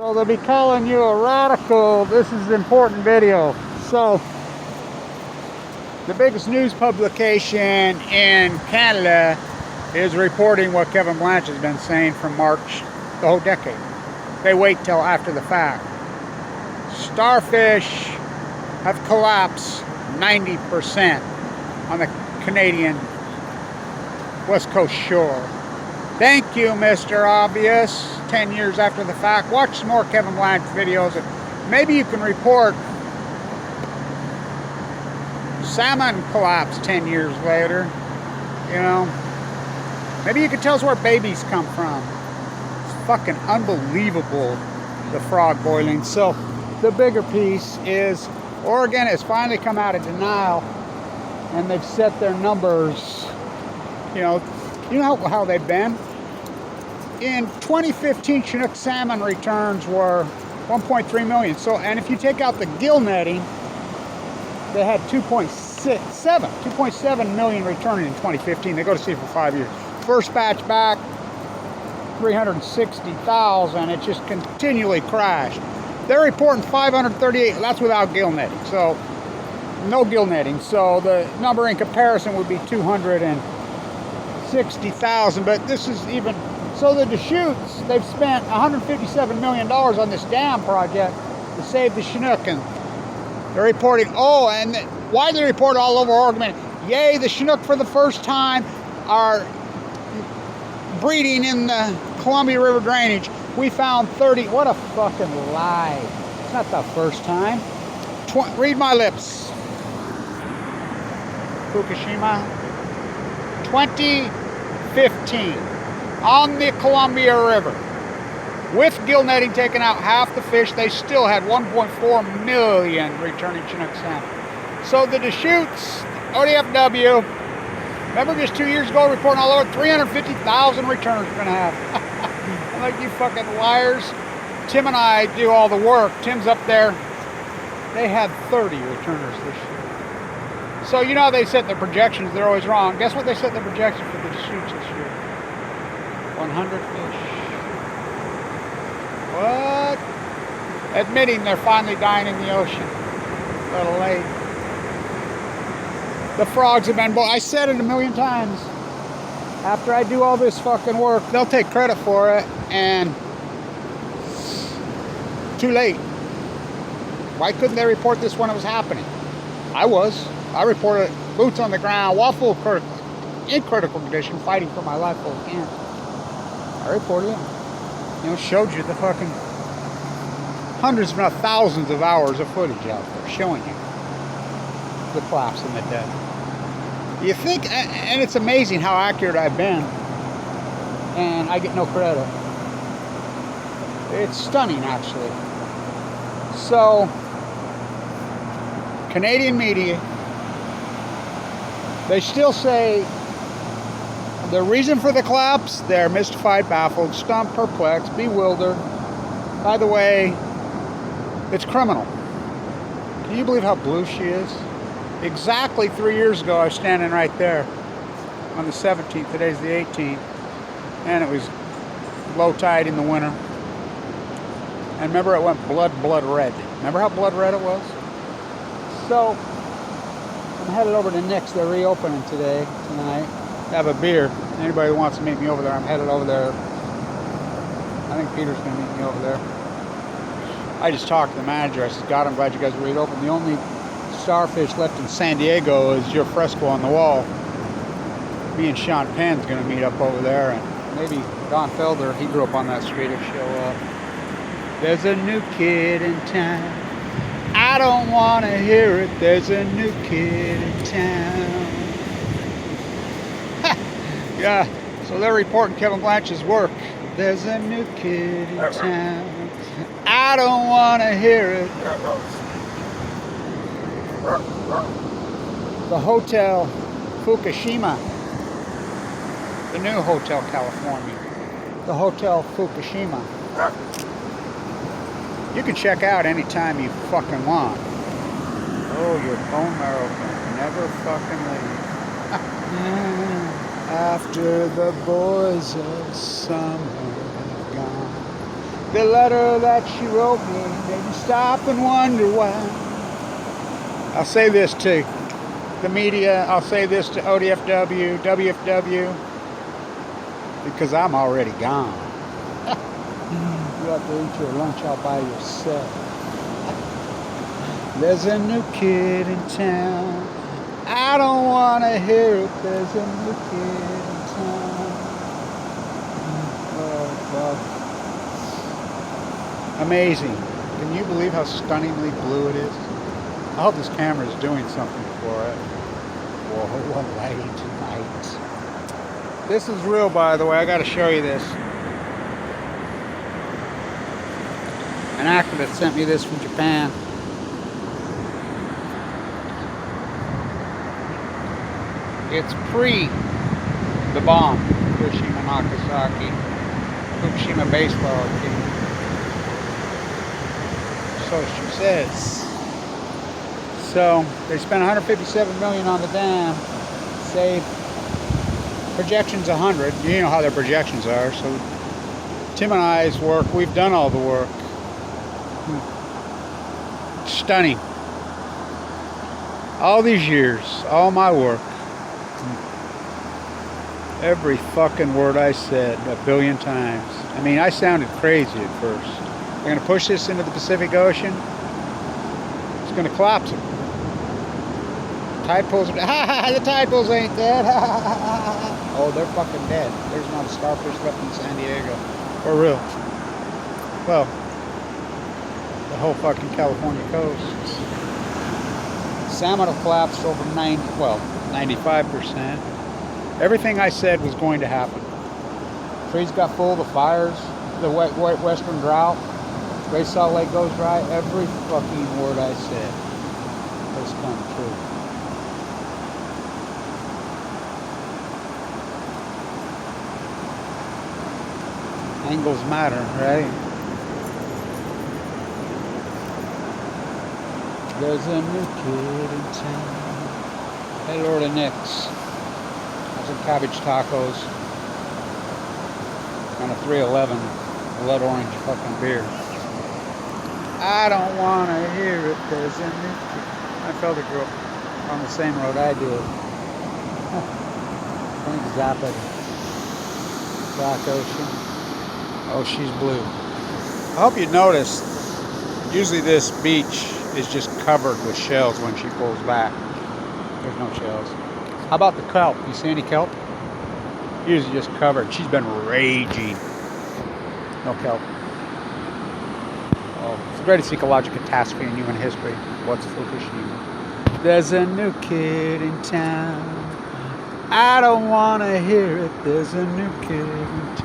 So they'll be calling you a radical. This is an important video. So the biggest news publication in Canada is reporting what Kevin Blanch has been saying from March, the whole decade. They wait till after the fact. Starfish have collapsed 90% on the Canadian West Coast shore. Thank you, Mr. Obvious. 10 years after the fact. Watch some more Kevin Blanch videos and maybe you can report salmon collapsed 10 years later. You know, maybe you could tell us where babies come from. It's fucking unbelievable, the frog boiling. So the bigger piece is Oregon has finally come out of denial and they've set their numbers. You know how they've been. In 2015, Chinook salmon returns were 1.3 million. So, and if you take out the gill netting, they had 2.7 million returning in 2015. They go to sea for 5 years. First batch back, 360,000. It just continually crashed. They're reporting 538. That's without gill netting. So, no gill netting. So the number in comparison would be 260,000. But this is even. So the Deschutes, they've spent $157 million on this dam project to save the Chinook, and they're reporting, and why they report all over Oregon? Yay, the Chinook for the first time are breeding in the Columbia River drainage. We found 30, what a fucking lie. It's not the first time. Read my lips. Fukushima, 2015. On the Columbia River. With gill netting taken out half the fish, they still had 1.4 million returning Chinook salmon. So the Deschutes, ODFW, remember just 2 years ago reporting all over 350,000 returners we're going to have. I'm like, you fucking liars. Tim and I do all the work. Tim's up there. They had 30 returners this year. So you know how they set their projections, they're always wrong. Guess what they set their projection for the Deschutes this year? 100 fish. What? Admitting they're finally dying in the ocean. A little late. The frogs have been I said it a million times. After I do all this fucking work, they'll take credit for it, and too late. Why couldn't they report this when it was happening? I reported boots on the ground, waffle in critical condition, fighting for my life over camp. I reported it. Showed you the fucking hundreds, if not thousands of hours of footage out there showing you the collapse and the death. You think, and it's amazing how accurate I've been, and I get no credit. It's stunning, actually. So, Canadian media, they still say the reason for the collapse, they're mystified, baffled, stumped, perplexed, bewildered. By the way, it's criminal. Can you believe how blue she is? Exactly 3 years ago, I was standing right there on the 17th. Today's the 18th. And it was low tide in the winter. And remember, it went blood red. Remember how blood red it was? So, I'm headed over to Nick's. They're reopening tonight. Have a beer. Anybody who wants to meet me over there, I'm headed over there. I think Peter's going to meet me over there. I just talked to the manager. I said, God, I'm glad you guys are reopened. The only Starfish left in San Diego is your fresco on the wall. Me and Sean Penn's going to meet up over there, and maybe Don Felder, he grew up on that street, will show up. There's a new kid in town. I don't want to hear it. There's a new kid in town. Yeah, so they're reporting Kevin Blanch's work. There's a new kid in town. I don't want to hear it. The Hotel Fukushima. The new Hotel California. The Hotel Fukushima. You can check out anytime you fucking want. Oh, your bone marrow can never fucking leave. After the boys of summer have gone, The letter that she wrote me made me stop and wonder why. I'll say this to the media, I'll say this to ODFW, WFW, because I'm already gone. You have to eat your lunch all by yourself. There's a new kid in town. I don't want to hear it. There's a new kid in town. Oh, God. Amazing. Can you believe how stunningly blue it is? I hope this camera is doing something for it. Whoa, what light tonight. This is real, by the way. I got to show you this. An activist sent me this from Japan. It's pre the bomb, Fukushima, Nagasaki, Fukushima baseball team. So she says. So they spent 157 million on the dam. Saved projections 100. You know how their projections are. So Tim and I's work, we've done all the work. Stunning. All these years, all my work. Every fucking word I said a billion times. I mean, I sounded crazy at first. They're going to push this into the Pacific Ocean. It's going to collapse it. Tide pools, the tide pools ain't dead. Oh, they're fucking dead. There's not a starfish left in San Diego. For real. Well, the whole fucking California coast. Salmon have collapsed over 95%. Everything I said was going to happen. Trees got full, the fires, the western drought, Great Salt Lake goes dry. Every fucking word I said has come true. Angles matter, right? There's a new kid in town. Hey, Lord of Nick's. Some cabbage tacos and a 311 blood orange fucking beer. I don't want to hear it. There's a new kid. My fellow grew up on the same road I did. Frank Zappa. Black Ocean. Oh, she's blue. I hope you noticed, usually this beach is just covered with shells when she pulls back. There's no shells. How about the kelp? You see any kelp? Usually just covered. She's been raging. No kelp. Oh, it's the greatest ecological catastrophe in human history. What's Fukushima? There's a new kid in town. I don't want to hear it. There's a new kid in town.